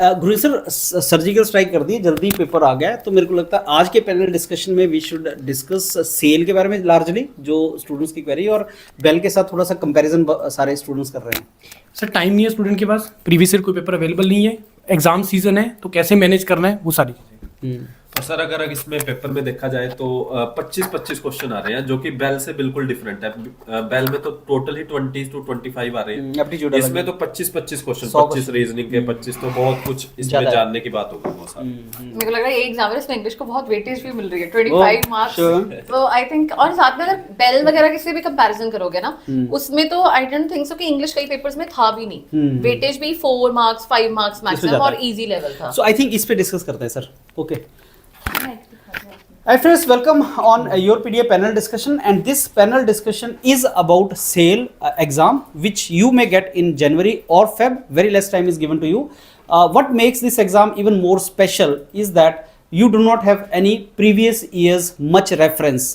गुरु sir surgical strike कर दी, जल्दी paper आ गया है, तो मेरे को लगता है आज के पैनल डिस्कशन में वी शुड डिस्कस सेल के बारे में लार्जली, जो स्टूडेंट्स की क्वेरी, और बेल के साथ थोड़ा सा कंपैरिजन सारे स्टूडेंट्स कर रहे हैं। सर टाइम नहीं है स्टूडेंट के पास, प्रीवियस ईयर कोई पेपर अवेलेबल नहीं है, एग्जाम सीजन है, तो कैसे मैनेज करना है वो सारी चीज़ें। और सर अगर इसमें पेपर में देखा जाए तो 25-25 क्वेश्चन आ रहे हैं जो कि बेल से बिल्कुल डिफरेंट है। बेल में तो टोटल ही 20 to 25 आ रहे हैं, इसमें तो 25-25 क्वेश्चन, 25 रीजनिंग के 25, तो बहुत कुछ इसमें जानने की बात होगी बहुत सारी। मेरे को लग रहा है ये एग्जाम है इसमें इंग्लिश को बहुत वेटेज भी मिल रही है, 25 मार्क्स, तो आई थिंक। और साथ में अगर बेल वगैरह किसी भी कंपैरिजन करोगे ना, उसमें तो आई डोंट थिंक सो कि इंग्लिश कई पेपर्स में था भी नहीं, वेटेज भी 4 मार्क्स 5 मार्क्स मैक्सिमम और इजी लेवल था। सो आई थिंक इस पे डिस्कस करते हैं sir. Okay, Hi friends, welcome on your PDF panel discussion, and this panel discussion is about SAIL exam which you may get in January or Feb. Very less time is given to you. What makes this exam even more special is that you do not have any previous years much reference.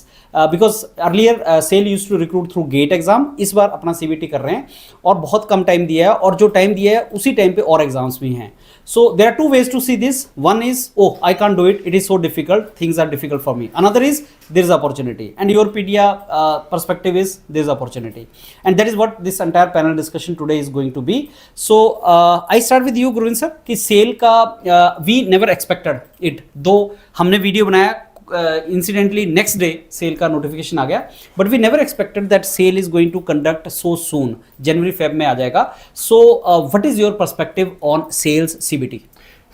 Because earlier SAIL use to recruit through GATE exam, इस बार अपना CBT कर रहे हैं और बहुत कम time दिया है, और जो टाइम दिया है उसी टाइम पे और एग्जाम्स भी हैं। So there are 2 ways to see this. One is, oh, I can't do it, it is so difficult, things are difficult for me. Another is, there is opportunity, and your PDA perspective is there is opportunity, and that is what this entire panel discussion today is going to be. So I start with you Gurvind sir कि सेल का we never expected it, though हमने video बनाया incidentally next day SAIL का notification आ गया, but we never expected that SAIL is going to conduct so soon, जनवरी Feb में आ जाएगा। So what is your perspective on SAIL's CBT?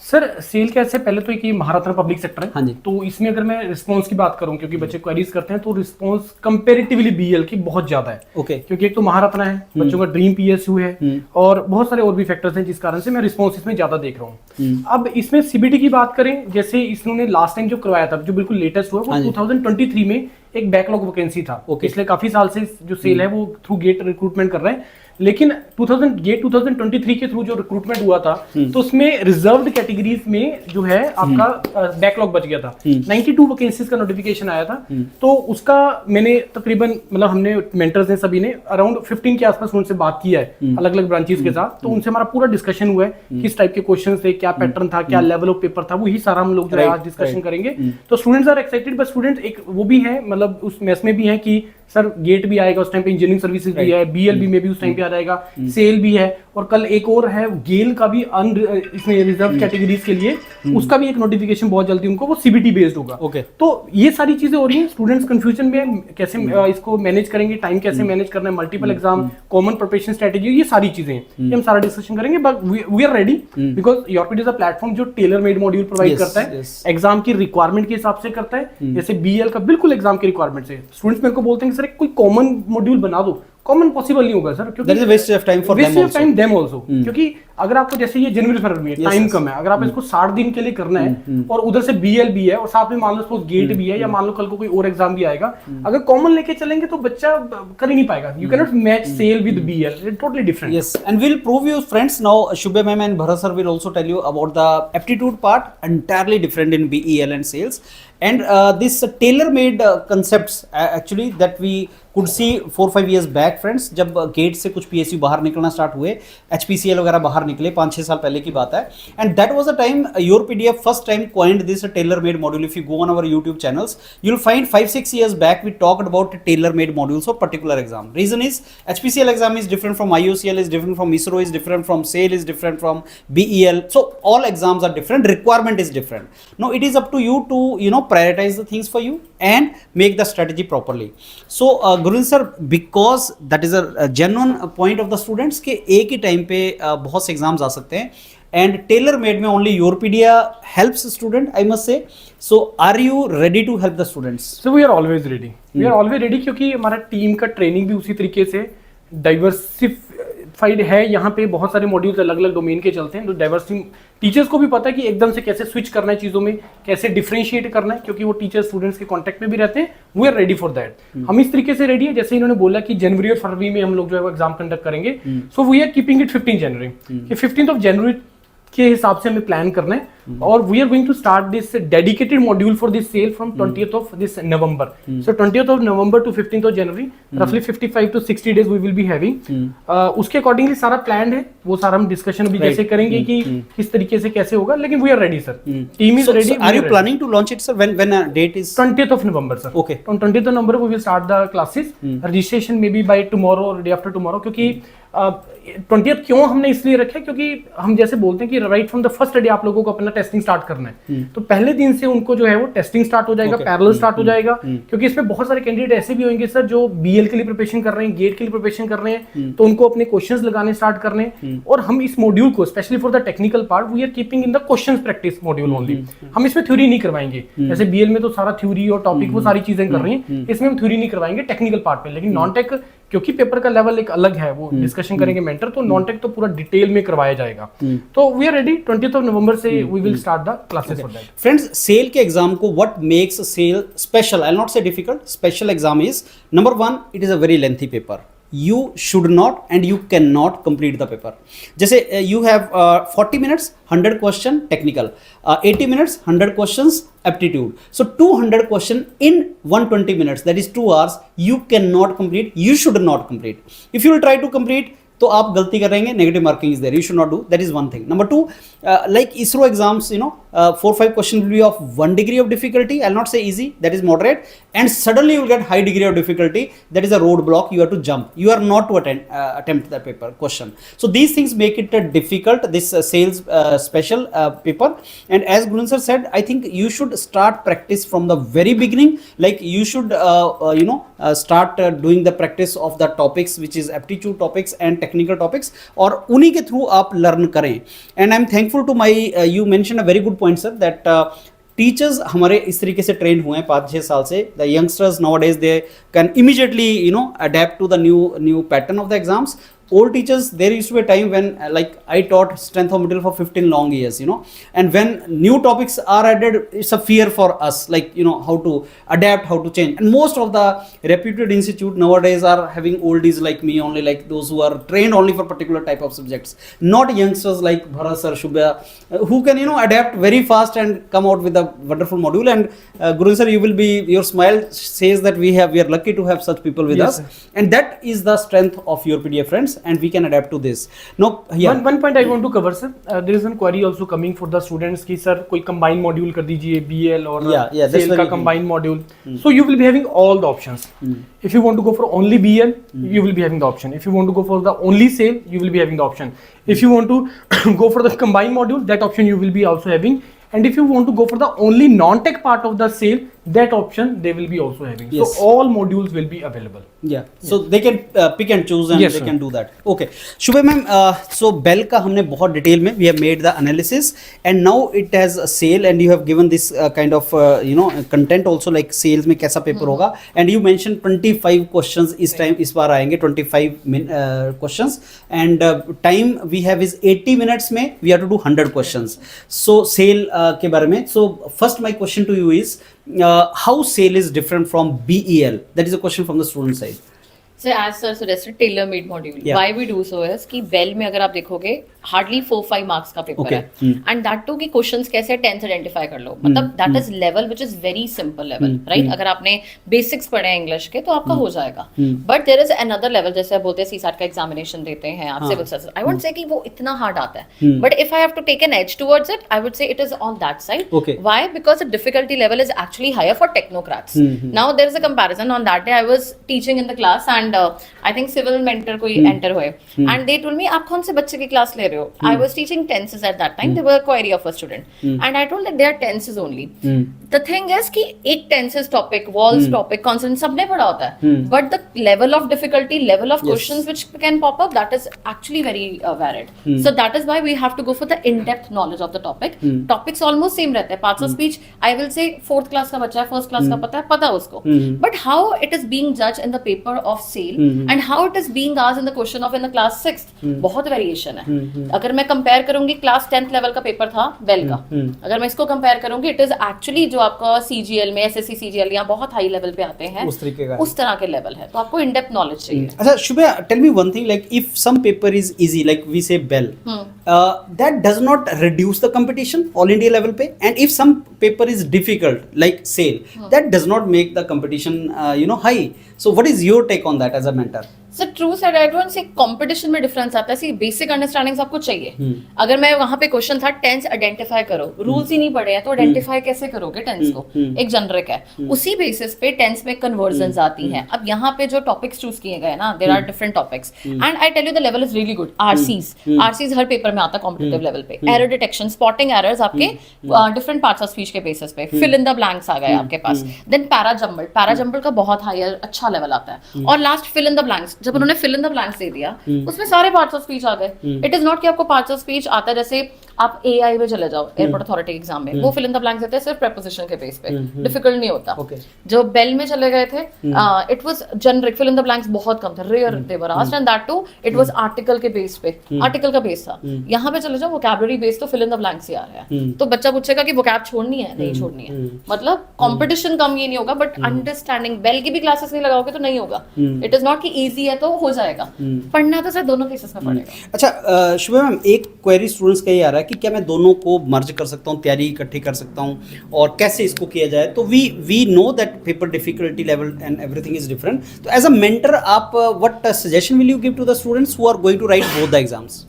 Sir SAIL कैसे, पहले तो एक ये महारत्न पब्लिक सेक्टर है, हाँ जी। तो इसमें अगर मैं रिस्पांस की बात करूं, क्योंकि बच्चे क्वेरीज करते हैं, तो रिस्पांस कंपैरेटिवली BL की बहुत ज्यादा है। ओके, क्योंकि एक तो महारत्न है, बच्चों का ड्रीम PSU है, और बहुत सारे और भी फैक्टर्स हैं जिस कारण से मैं रिस्पांस इसमें ज्यादा देख रहा हूँ। अब इसमें CBT की बात करें, जैसे इन्होंने लास्ट टाइम जो करवाया था, जो बिल्कुल लेटेस्ट हुआ, वो 2023 में एक बैकलॉग वैकेंसी था। पिछले काफी साल से जो सेल है वो थ्रू गेट रिक्रूटमेंट कर रहे हैं, लेकिन गेट 2023 के थ्रू जो रिक्रूटमेंट हुआ था, तो उसमें रिजर्व्ड कैटेगरीज में जो है आपका बैकलॉग बच गया था। 92 वैकेंसीज का नोटिफिकेशन आया था, तो उसका मैंने तकरीबन, मतलब हमने मेंटर्स ने सभी ने अराउंड 15 के आसपास उनसे बात किया है अलग अलग ब्रांचेस के साथ, तो उनसे हमारा पूरा डिस्कशन हुआ है किस टाइप के क्वेश्चन थे, क्या पैटर्न था, क्या लेवल ऑफ पेपर था, वही सारा हम लोग जो है आज डिस्कशन करेंगे। तो students are excited, but students एक वो भी है, मतलब उस मैस में भी है कि सर गेट भी आएगा उस टाइम पे, इंजीनियरिंग सर्विसेज भी है, BLB में भी उस टाइम पे आ जाएगा, सेल भी है, और कल एक और है गेल का भी इसमें रिजर्व कैटेगरीज के लिए, उसका भी एक नोटिफिकेशन बहुत जल्दी उनको, वो CBT बेस्ड होगा। ओके, तो ये सारी चीजें हो रही हैं, स्टूडेंट्स कंफ्यूजन में कैसे इसको मैनेज करेंगे, टाइम कैसे मैनेज करना है, multiple exam, common preparation strategy, ये सारी चीजें हैं, ये हम सारा डिस्कशन करेंगे। But we are ready, because योरपिड इज अ प्लेटफॉर्म जो टेलर मेड मॉड्यूल प्रोवाइड करता है, एग्जाम की रिक्वायरमेंट के हिसाब से करता है। जैसे BL का बिल्कुल एग्जाम की रिक्वायरमेंट से स्टूडेंट्स मेरे को बोलते हैं कि सर कोई कॉमन मॉड्यूल बना दो, कॉमन पॉसिबल नहीं होगा सर, क्योंकि waste of time for them also, क्योंकि अगर आपको जैसे ये जनवरी फरवरी में टाइम कम है, अगर आप इसको 60 दिन के लिए करना है, और उधर से BL भी है, और साथ में मान लो सपोज गेट भी है, या मान लो कल को कोई और एग्जाम भी आएगा, अगर कॉमन लेके चलेंगे तो बच्चा कर ही नहीं पाएगा। You can not match SAIL with BL, it totally different. Yes, and we'll prove you friends now. Shubha ma'am and Bharat sir will also tell you about the aptitude part, entirely different in BEL and sales, and this tailor-made concepts actually that we could see 4-5 years back friends, जब gate से कुछ PSU बाहर निकलना start हुए, HPCL वगैरह बाहर निकले, 5-6 साल पहले की बात है, and that was the time your PDF first time coined this tailor-made module. If you go on our YouTube channels, you'll find 5-6 years back we talked about tailor-made modules for particular exam. Reason is HPCL exam is different from IOCL, is different from ISRO, is different from SAIL, is different from BEL, so all exams are different, requirement is different. Now it is up to you to prioritize the things for you and make the strategy properly. So Gurvind sir, because that is a genuine point of the students कि एक ही time पे बहुत से exams आ सकते हैं, and tailor made में only Yourpedia helps student, I must say. So are you ready to help the students? So we are always ready. We are always ready, क्योंकि हमारा टीम का ट्रेनिंग भी उसी तरीके से डाइवर्सिफाइड है। यहाँ पे बहुत सारे मॉड्यूल्स अलग अलग डोमेन के चलते हैं, तो डाइवर्सिंग टीचर्स को भी पता है कि एकदम से कैसे स्विच करना है चीज़ों में, कैसे डिफरेंशिएट करना है, क्योंकि वो टीचर स्टूडेंट्स के कांटेक्ट में भी रहते हैं। We are ready for that. हम इस तरीके से रेडी है, जैसे इन्होंने बोला कि जनवरी और फरवरी में हम लोग जो है वो एग्जाम कंडक्ट करेंगे। So we are keeping it 15 January कि 15th ऑफ जनवरी के हिसाब से हमें प्लान करना है। और we are going to start this dedicated module for this SAIL from 20th of this November. So 20th of November to 15th of January, रफली 55 to 60 days we will be having. उसके accordingly सारा plan है, वो सारा हम discussion अभी जैसे करेंगे कि किस तरीके से कैसे होगा, लेकिन we are ready sir, team is ready. Are you planning to launch it sir? When date is? 20th of November sir. Okay. On 20th of November we will start the classes. Registration maybe by tomorrow or day after tomorrow, क्योंकि 20th क्यों हमने इसलिए रखा है, क्योंकि हम जैसे बोलते हैं कि right from the first day आप लोगों को अपना टेस्टिंग स्टार्ट करना है, तो पहले दिन से उनको जो है वो टेस्टिंग स्टार्ट हो जाएगा, पैरेलल स्टार्ट हो जाएगा। क्योंकि इसमें बहुत सारे कैंडिडेट ऐसे भी होंगे सर जो बीएल के लिए प्रिपरेशन कर रहे हैं, गेट के लिए प्रिपरेशन कर रहे हैं, तो उनको अपने क्वेश्चंस लगाने स्टार्ट करने हैं। और हम इस मॉड्यूल को specially for the technical part we are keeping in the questions practice module only. हम इसमें थ्योरी नहीं करवाएंगे, जैसे बीएल में तो सारा थ्योरी और टॉपिक वो सारी चीजें कर रही हैं, इसमें हम थ्योरी नहीं करवाएंगे टेक्निकल पार्ट पे। लेकिन नॉन टेक क्योंकि पेपर का लेवल एक अलग है, वो डिस्कशन करेंगे मेंटर, तो नॉन टेक तो पूरा डिटेल में करवाया जाएगा। तो we are ready, 20th of November से we will start the classes for that. Friends, SAIL के एग्जाम को what makes SAIL special, I will not say difficult, special exam is number 1, it is a very lengthy paper. You should not and you cannot complete the paper. जैसे you have 40 minutes, 100 question technical, 80 minutes, 100 questions aptitude. So 200 question in 120 minutes, that is 2 hours, you cannot complete, you should not complete. If you will try to complete, तो आप गलती करेंगे, negative marking is there, you should not do, that is one thing. Number 2, like ISRO exams, 4-5 questions will be of 1 degree of difficulty. I'll not say easy, that is moderate, and suddenly you will get high degree of difficulty, that is a roadblock, you have to jump, you are not to attempt that paper question. So these things make it difficult, this sales special paper. And as Gurun sir said, I think you should start practice from the very beginning, like you should start doing the practice of the topics which is aptitude topics and technical topics, और उन्हीं के through आप learn करें. And I am thankful to my, you mention a very good point sir, that teachers हमारे इस तरीके से train हुए हैं 5-6 साल से. The youngsters nowadays they can immediately adapt to the new pattern of the exams. Old teachers, there used to be a time when like I taught strength of material for 15 long years, and when new topics are added, it's a fear for us, like how to adapt, how to change. And most of the reputed institute nowadays are having oldies like me only, like those who are trained only for particular type of subjects, not youngsters like Bharat sir, Shubha, who can adapt very fast and come out with a wonderful module. And Guru sir, your smile says that we are lucky to have such people with yes, us, and that is the strength of your PDF friends. And we can adapt to this. No, yeah. One point I want to cover, sir. There is one query also coming for the students कि sir कोई combined module कर दीजिए BL और SAIL का combined module. So you will be having all the options. If you want to go for only BL, you will be having the option. If you want to go for the only SAIL, you will be having the option. If you want to go for the combined module, that option you will be also having. And if you want to go for the only non-tech part of the SAIL, that option they will be also having. Yes. So all modules will be available. Yeah. So they can pick and choose, and yes, they sir. can do that. Okay. Shubha ma'am, so Bell का हमने बहुत detail में we have made the analysis, and now it has a SAIL, and you have given this kind of content also, like sales में कैसा paper होगा, and you mentioned 25 questions इस time इस बार आएंगे, 25 questions, and time we have is 80 minutes में we have to do 100 questions. So SAIL के बारे में, so first my question to you is, how SAIL is different from BEL? That is a question from the student side. So as sir suggested, tailor-made module. Yeah. Why we do so is कि bell में अगर आप देखोगे hardly 4-5 marks का paper है, and that to कि questions कैसे 10th identify कर लो, मतलब that is level which is very simple level, right? अगर आपने बेसिक्स पढ़े हैं इंग्लिश के तो आपका हो जाएगा. But there is another level, जैसे आप बोलते हैं सीसैट का एग्जामिनेशन देते हैं आप, civil service, I won't say कि वो इतना हार्ड आता है, but if I have to take an edge towards it, I would say it is on that side. Why? Because the difficulty level is actually higher for technocrats. Now there is a comparison on that day. I was teaching in the class, and I think civil mentor कोई enter हुए, and they told me आप कौन से बच्चे की class ले रहे हो? I was teaching tenses at that time. They were a query of a student, and I told that they are tenses only. The thing is कि एक tenses topic, walls topic, consonant सबने पढ़ा होता है, but the level of difficulty, level of questions which can pop up, that is actually very varied. So that is why we have to go for the in-depth knowledge of the topic. Topics almost same रहते हैं. Parts of speech, I will say 4th class का बच्चा है, 1st class का पता है उसको, but how it is being judged in the paper of SAIL and how it is being asked in the question of in the class 6th, बहुत variation है. अगर मैं compare करूंगी, क्लास 10th लेवल का पेपर था bell का, अगर मैं इसको कंपेयर करूंगी, इट इज एक्चुअली जो आपका सीजीएल में, एसएससी सीजीएल यहाँ बहुत हाई लेवल पे आते हैं, उस तरह के लेवल है, तो आपको इन डेप्थ नॉलेज चाहिए. अच्छा Shubha, tell me one thing, like if some paper is easy, like we say BEL, that does not reduce the competition all India level पे, and if some paper is difficult like SAIL, that does not make the competition high. So what is your take on that as a mentor? Sir true said, I don't say competition में difference आता है। सी basic understanding सबको चाहिए। अगर मैं वहां पे question था टेंस आइडेंटिफाई करो, रूल्स ही नहीं पढ़े हैं तो आइडेंटिफाई कैसे करोगे टेंस को? एक जनरिक है, उसी बेसिस पे टेंस में कन्वर्जन्स आती हैं। अब यहाँ पे जो टॉपिक्स चूज किए गए ना, there are different topics and I tell you the level is really good. RCs हर पेपर में आता है कॉम्पिटिटिव लेवल पे। एरर डिटेक्शन, स्पॉटिंग एरर्स आपके डिफरेंट पार्ट्स ऑफ स्पीच के बेसिस पे। फिल इन द ब्लैंक्स आ गए आपके पास। देन पैराजम्बल का बहुत हायर अच्छा लेवल आता है। और last fill in the blanks, जब उन्होंने फिल इन द ब्लैंक्स दे दिया उसमें सारे पार्ट्स ऑफ स्पीच आ गए। इट इज नॉट कि आपको पार्ट्स ऑफ स्पीच आता है, जैसे आप एआई में चले जाओ एयरपोर्ट अथॉरिटी एग्जाम में, वो फिल इन द ब्लैंक्स देते हैं सिर्फ प्रीपोजिशन के बेस पे, डिफिकल्ट नहीं होता। जो बेल में चले गए थे it was generic, fill in the blanks बहुत कम थे, rare they were asked and that too it was article के बेस पे, आर्टिकल का बेस था। यहाँ पे चले जाओ वोकैबुलरी बेस, तो फिल इन द ब्लैंक्स ही आ रहा है। तो बच्चा पूछेगा कि वोकैब छोड़नी है, नहीं छोड़नी है। मतलब कंपटीशन कम ये नहीं होगा, बट अंडरस्टैंडिंग, बेल की भी क्लासेस नहीं लगाओगे तो नहीं होगा। इट इज नॉट कि इजी है तो हो जाएगा, पढ़ना तो सर दोनों केसेस में पड़ेगा। अच्छा शुभम मैम, एक क्वेरी स्टूडेंट्स का ये आ रहा है कि क्या मैं दोनों को मर्ज कर सकता हूँ, तैयारी इकट्ठी कर सकता हूँ, और कैसे इसको किया जाए? तो we know that paper difficulty level and everything is different. तो एज अ मेंटर आप what suggestion will you give to the students who are going to write both the exams?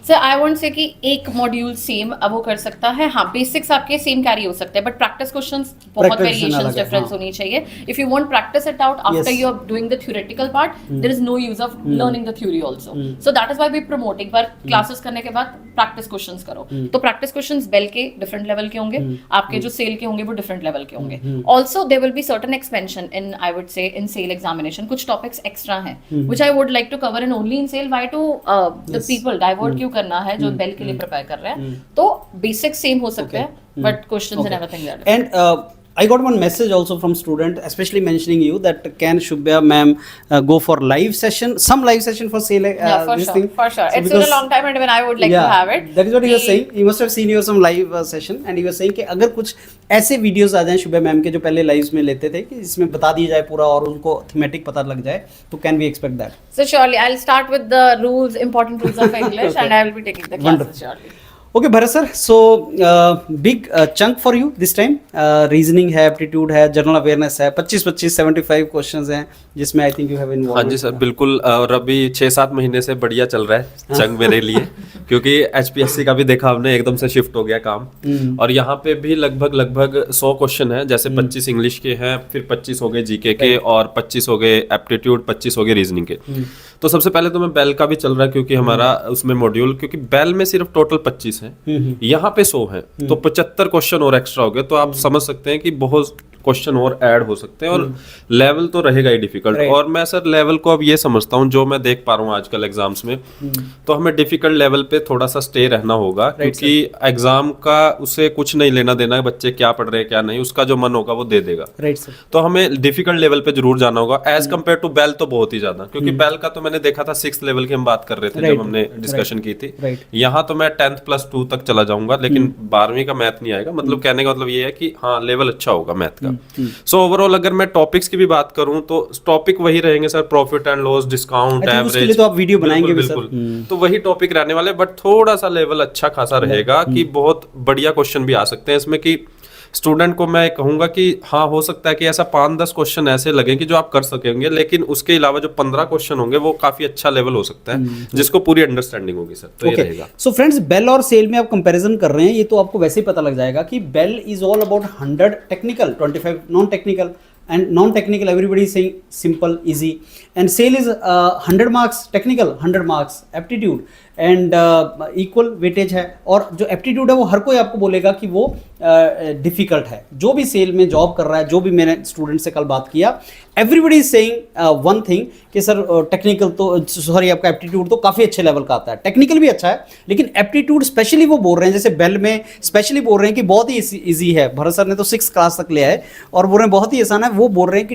Sir I won't say कि एक module same वो कर सकता है। हाँ, basics आपके सेम कैरी हो सकते हैं, बट प्रैक्टिस क्वेश्चंस बहुत वेरिएशंस डिफरेंस होनी चाहिए। If you want practice it out after you are doing the theoretical part, there is no use of learning the theory also. So that is why we promote, एक बार classes करने के बाद practice questions करो। तो practice questions bell के different level के होंगे, आपके जो सेल के होंगे वो डिफरेंट लेवल के होंगे। Also there will be certain expansion in, I would say, in SAIL examination. कुछ टॉपिक्स एक्स्ट्रा हैं which I would like to cover in only in SAIL. Why to the people divert क्यों करना है जो बेल के लिए प्रिपेयर कर रहे हैं? तो बेसिक सेम हो सकते हैं, but questions and everything. And I got one message also from student, especially mentioning you, that can Shubhya ma'am go for live session, some live session for SAIL? Yeah, for this sure, thing? for sure. So It's been a long time and when I would like to have it. That is what he was saying. He must have seen your some live session, and he was saying कि अगर कुछ ऐसे videos आ जाएं शुभ्या ma'am के जो पहले lives में लेते थे, कि इसमें बता दिया जाए पूरा और उनको थीमेटिक पता लग जाए, तो can we expect that? So surely I'll start with the rules, important rules of English, and I will be taking the classes surely. Okay, Bharat sir. So big chunk for you this time. Reasoning है, aptitude है, general awareness है, 25 75 questions हैं, जिसमें I think you have involved. हाँ जी sir, बिल्कुल। और अभी 6-7 महीने से बढ़िया चल रहा है चंग मेरे लिए, क्योंकि HPSC का भी देखा हमने, एकदम से शिफ्ट हो गया काम। और यहाँ पे भी लगभग 100 क्वेश्चन है, जैसे 25 इंग्लिश के हैं, फिर 25 हो गए जीके के, और 25 हो गए एप्टीट्यूड, 25 हो गए रीजनिंग के। तो सबसे पहले तो मैं बेल का भी चल रहा है, क्योंकि हमारा उसमें मॉड्यूल, क्योंकि बेल में सिर्फ टोटल 25 है, यहाँ पे 100 है, तो 75 क्वेश्चन और एक्स्ट्रा हो गए। तो आप समझ सकते हैं कि बहुत क्वेश्चन और ऐड हो सकते हैं, और लेवल तो रहेगा ही डिफिकल्ट। और मैं सर लेवल को अब ये समझता हूँ, जो मैं देख पा रहा हूँ आजकल एग्जाम्स में, तो हमें डिफिकल्ट लेवल पे थोड़ा सा स्टे रहना होगा, क्योंकि एग्जाम का उसे कुछ नहीं लेना देना है, बच्चे क्या पढ़ रहे हैं क्या नहीं, उसका जो मन होगा वो दे देगा। तो हमें डिफिकल्ट लेवल पे जरूर जाना होगा, एज कम्पेयर टू बेल तो बहुत ही ज्यादा, क्योंकि बेल का तो मैंने देखा था 6th लेवल की हम बात कर रहे थे जब हमने डिस्कशन की थी। यहाँ तो मैं 10th + 2 तक चला जाऊंगा, लेकिन 12वीं का मैथ नहीं आएगा। मतलब कहने का मतलब ये है कि हाँ, लेवल अच्छा होगा मैथ का। सो ओवरऑल अगर मैं टॉपिक्स की भी बात करूं, तो टॉपिक वही रहेंगे sir, profit and loss, discount, average. तो आप वीडियो बनाएंगे बिल्कुल, तो वही टॉपिक रहने वाले, बट थोड़ा सा लेवल अच्छा खासा रहेगा, कि बहुत बढ़िया क्वेश्चन भी आ सकते हैं इसमें, कि स्टूडेंट को मैं कहूंगा कि हाँ, हो सकता है कि ऐसा 5-10 क्वेश्चन ऐसे लगे कि जो आप कर सकेंगे, लेकिन उसके अलावा जो 15 क्वेश्चन होंगे वो काफी अच्छा लेवल हो सकता है, जिसको पूरी अंडरस्टैंडिंग होगी सर। तो ये रहेगा। सो फ्रेंड्स, बेल और सेल में आप कंपैरिजन कर रहे हैं, ये तो आपको वैसे ही पता लग जाएगा कि BEL is all about 100 technical, 25 non technical, and non-technical everybody is saying simple, easy, and SAIL is 100 marks technical, 100 marks aptitude, and equal weightage है। और जो एप्टीट्यूड है वो हर कोई आपको बोलेगा कि वो डिफिकल्ट है। जो भी सेल में जॉब कर रहा है, जो भी मैंने स्टूडेंट से कल बात किया, everybody is saying one thing कि सर टेक्निकल तो सॉरी आपका एप्टीट्यूड तो काफ़ी अच्छे लेवल का आता है, टेक्निकल भी अच्छा है, लेकिन एप्टीट्यूड स्पेशली वो बोल रहे हैं, जैसे बेल में स्पेशली बोल रहे हैं कि बहुत ही ईजी है। भरत सर ने तो 6th क्लास तक लिया है और बोल रहे हैं बहुत ही आसान है। वो बोल रहे हैं कि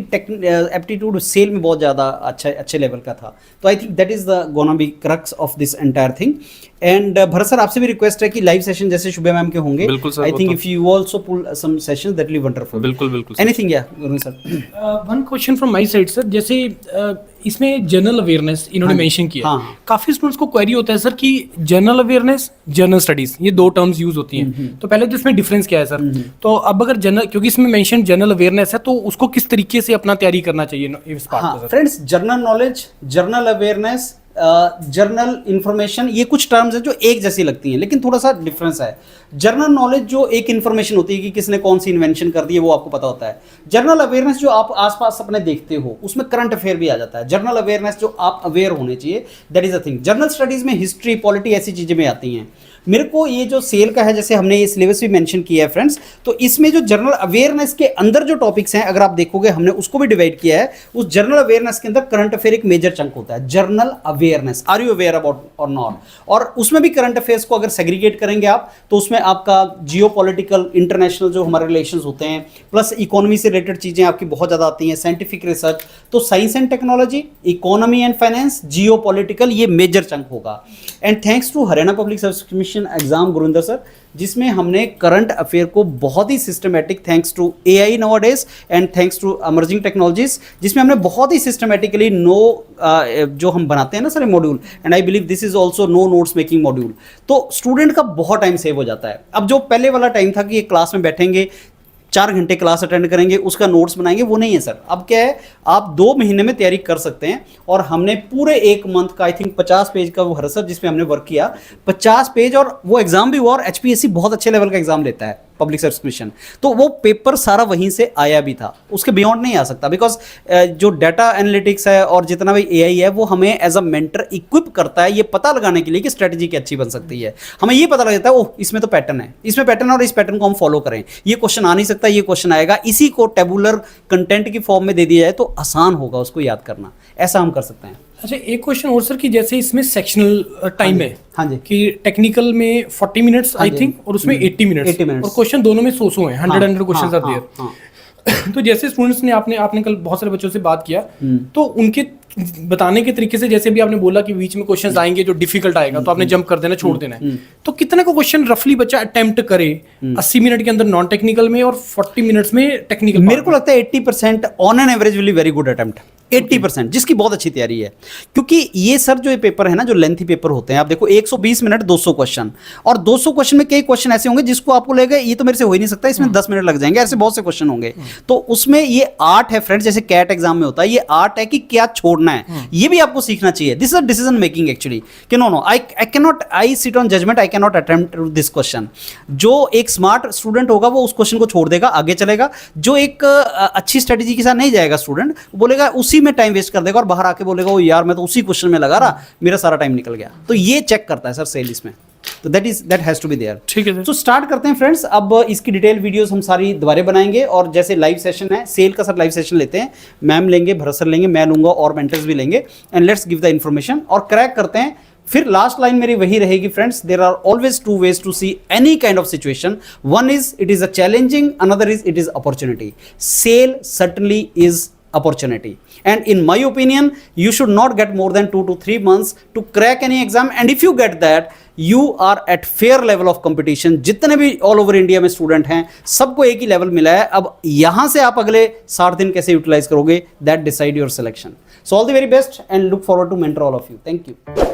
एप्टीट्यूड सेल में बहुत ज़्यादा अच्छे लेवल का था। तो I think that is the gonna be crux of this entire thing. And Bharat sir आपसे भी रिक्वेस्ट है कि लाइव सेशन जैसे शुभ्या मैम के होंगे, I think if you also pull some sessions that will be wonderful. बिल्कुल बिल्कुल। एनीथिंग या Guru sir? One question from my side sir, जैसे इसमें जनरल अवेयरनेस इन्होंने मेंशन किया है। हाँ। काफी स्टूडेंट्स को क्वेरी होता है सर कि जनरल अवेयरनेस जनरल स्टडीज ये दो टर्म्स यूज होती हैं, तो पहले तो इसमें डिफरेंस क्या है सर? तो अब अगर जनरल, क्योंकि इसमें मेंशन जनरल अवेयरनेस है, तो उसको किस तरीके से अपना तैयारी करना चाहिए इस पार्ट हाँ को sir? Friends, general knowledge, general awareness, journal information, ये कुछ टर्म्स हैं जो एक जैसी लगती हैं लेकिन थोड़ा सा डिफरेंस है। जनरल नॉलेज जो एक इंफॉर्मेशन होती है कि किसने कौन सी इन्वेंशन कर दी है वो आपको पता होता है। जनरल अवेयरनेस जो आप आसपास अपने देखते हो उसमें करंट अफेयर भी आ जाता है। जनरल अवेयरनेस जो आप अवेयर होने चाहिए, that is a thing. General studies में हिस्ट्री, पॉलिटी ऐसी चीजें में आती हैं। मेरे को ये जो सेल का है, जैसे हमने ये सिलेबस भी मेंशन किया है फ्रेंड्स, तो इसमें जो जनरल अवेयरनेस के अंदर जो टॉपिक्स हैं अगर आप देखोगे हमने उसको भी डिवाइड किया है। उस जनरल अवेयरनेस के अंदर करंट अफेयर एक मेजर चंक होता है। General awareness, are you aware about और नॉट, और उसमें भी करंट अफेयर्स को अगर सेग्रीगेट करेंगे आप तो उसमें आपका जियो पॉलिटिकल, इंटरनेशनल जो हमारे रिलेशंस होते हैं, प्लस इकोनॉमी से रिलेटेड चीजें आपकी बहुत ज्यादा आती हैं, साइंटिफिक रिसर्च, तो science and technology, economy and finance, geo political, ये मेजर चंक होगा। And thanks to Haryana public service commission exam Gurinder sir, जिसमें हमने करंट अफेयर को बहुत ही systematic, thanks to AI nowadays and thanks to emerging technologies, जिसमें हमने बहुत ही सिस्टमेटिकली जो हम बनाते हैं ना sir module, and I believe this is also no notes making module, तो स्टूडेंट का बहुत टाइम सेव हो जाता है। अब जो पहले वाला टाइम था कि ये क्लास में बैठेंगे 4 घंटे क्लास अटेंड करेंगे उसका नोट्स बनाएंगे, वो नहीं है सर। अब क्या है, आप 2 महीने में तैयारी कर सकते हैं। और हमने पूरे 1 मंथ का आई थिंक 50 पेज का वो हर सर जिसमें हमने वर्क किया, 50 पेज, और वो एग्जाम भी हुआ। और एचपीएससी बहुत अच्छे लेवल का एग्जाम लेता है, पब्लिक सर्विस कमीशन, तो वो पेपर सारा वहीं से आया भी था, उसके बियॉन्ड नहीं आ सकता। बिकॉज जो डाटा एनालिटिक्स है और जितना भी एआई है वो हमें एज अ मेंटर इक्विप करता है ये पता लगाने के लिए कि स्ट्रेटजी क्या अच्छी बन सकती है। हमें ये पता लग जाता है ओह इसमें तो पैटर्न है, इसमें पैटर्न है और इस पैटर्न को हम फॉलो करें, ये क्वेश्चन आ नहीं सकता, ये क्वेश्चन आएगा, इसी को टेबुलर कंटेंट की फॉर्म में दे दिया जाए तो आसान होगा उसको याद करना। ऐसा हम कर सकते हैं। अच्छा, एक क्वेश्चन और सर कि जैसे इसमें सेक्शनल टाइम है, हाँ जी, कि टेक्निकल में 40 मिनट्स आई थिंक, और उसमें 80 मिनट्स, और क्वेश्चन दोनों में 100 हैं, 100 क्वेश्चंस आर देयर। तो जैसे स्टूडेंट्स ने आपने कल बहुत सारे बच्चों से बात किया, तो उनके बताने के तरीके से, जैसे भी आपने बोला कि बीच में क्वेश्चंस आएंगे जो डिफिकल्ट आएगा तो आपने जंप कर देना, छोड़ देना है, तो कितने को क्वेश्चन रफली बच्चा अटेम्प्ट करे 80 मिनट के अंदर नॉन टेक्निकल में और 40 मिनट्स में टेक्निकल? मेरे को लगता है 80% on an average will be very good attempt. 80% जिसकी बहुत अच्छी तैयारी है, क्योंकि ये सर जो ये पेपर है ना, जो लेंथी पेपर होते हैं, आप देखो 120 मिनट 200 क्वेश्चन, और 200 क्वेश्चन में कई क्वेश्चन ऐसे होंगे जिसको आपको लगेगा ये तो मेरे से हो ही नहीं सकता, इसमें 10 मिनट लग जाएंगे, ऐसे बहुत से क्वेश्चन होंगे। तो उसमें ये आर्ट है फ्रेंड्स, जैसे कैट एग्जाम में होता है, ये आर्ट है कि क्या छोड़ना है, ये भी आपको सीखना चाहिए। This is a decision making actually, कि no I can not, I sit on judgement, I can not attempt this question. जो एक स्मार्ट स्टूडेंट होगा वो उस क्वेश्चन को छोड़ देगा, आगे चलेगा। जो एक अच्छी स्ट्रेटेजी के साथ नहीं जाएगा स्टूडेंट, बोलेगा उसी में टाइम वेस्ट कर देगा और बाहर आके बोलेगा ओ यार मैं तो उसी क्वेश्चन में लगा रहा, मेरा सारा टाइम निकल गया। तो ये चेक करता है सर सेल इसमें, तो that has to be there. ठीक है सर, तो स्टार्ट करते हैं फ्रेंड्स। अब इसकी डिटेल वीडियोस हम सारी दोबारा बनाएंगे, और जैसे लाइव सेशन है सेल का, सर लाइव सेशन लेते हैं, मैम लेंगे, भरत सर लेंगे, मैं लूंगा और मेंटर्स भी लेंगे, and let's give the information और क्रैक करते हैं। फिर लास्ट लाइन मेरी वही रहेगी friends, there are always 2 ways to see any kind of situation. One is it is a challenging, another is it is opportunity. Sell certainly is opportunity, and in my opinion you should not get more than 2 to 3 months to crack any exam, and if you get that you are at fair level of competition। जितने भी all over India में student हैं सबको एक ही level मिला है। अब यहां से आप अगले 60 दिन कैसे यूटिलाइज करोगे, that decide your selection. So all the very best and look forward to mentor all of you. Thank you.